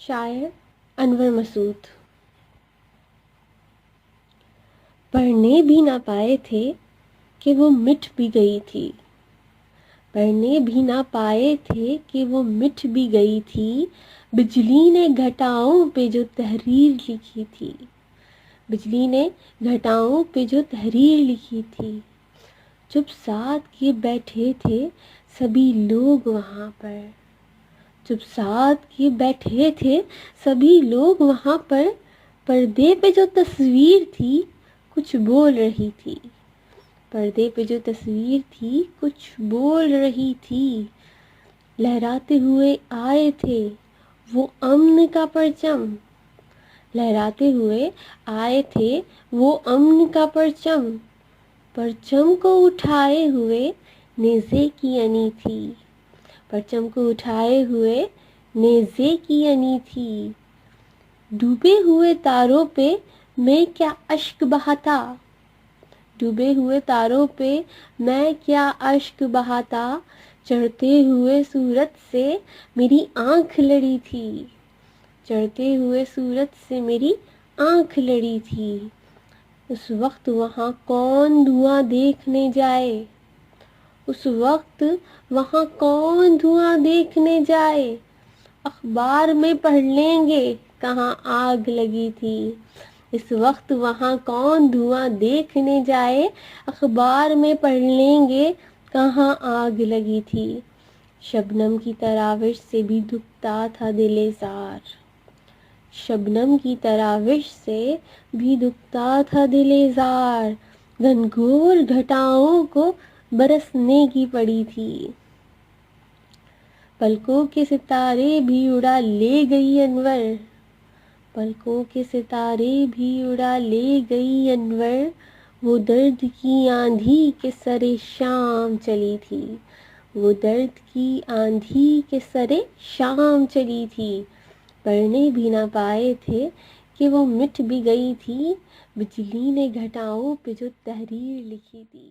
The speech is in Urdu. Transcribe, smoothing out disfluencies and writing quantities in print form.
شاعر انور مسعود۔ پڑھنے بھی نہ پائے تھے کہ وہ مٹ بھی گئی تھی، پڑھنے بھی نہ پائے تھے کہ وہ مٹ بھی گئی تھی، بجلی نے گھٹاؤں پہ جو تحریر لکھی تھی، بجلی نے گھٹاؤں پہ جو تحریر لکھی تھی، جب ساتھ کے بیٹھے تھے سبھی لوگ وہاں پر، جب ساتھ کے بیٹھے تھے سبھی لوگ وہاں پر، پردے پہ جو تصویر تھی کچھ بول رہی تھی، پردے پہ جو تصویر تھی کچھ بول رہی تھی، لہراتے ہوئے آئے تھے وہ امن کا پرچم، لہراتے ہوئے آئے تھے وہ امن کا پرچم، پرچم کو اٹھائے ہوئے نیزے کی انی تھی، پرچم کو اٹھائے ہوئے نیزے کی انی تھی، ڈوبے ہوئے تاروں پہ میں کیا اشک بہاتا، ڈوبے ہوئے تاروں پہ میں کیا اشک بہاتا، چڑھتے ہوئے سورج سے میری آنکھ لڑی تھی، چڑھتے ہوئے سورج سے میری آنکھ لڑی تھی، اس وقت وہاں کون دھواں دیکھنے جائے، اس وقت وہاں کون دھواں دیکھنے جائے، اخبار میں پڑھ لیں گے کہاں آگ لگی تھی، اس وقت وہاں کون دھواں دیکھنے جائے، اخبار میں پڑھ لیں گے کہاں آگ لگی تھی، شبنم کی تراوش سے بھی دکھتا تھا دل زار، شبنم کی تراوش سے بھی دکھتا تھا دل زار، گھنگھور گھٹاؤں کو برسنے کی پڑی تھی، پلکوں کے ستارے بھی اڑا لے گئی انور، پلکوں کے ستارے بھی اڑا لے گئی انور، وہ درد کی آندھی کے سرے شام چلی تھی، وہ درد کی آندھی کے سرے شام چلی تھی، پڑھنے بھی نہ پائے تھے کہ وہ مٹ بھی گئی تھی، بجلی نے گھٹاؤں پہ جو تحریر لکھی تھی۔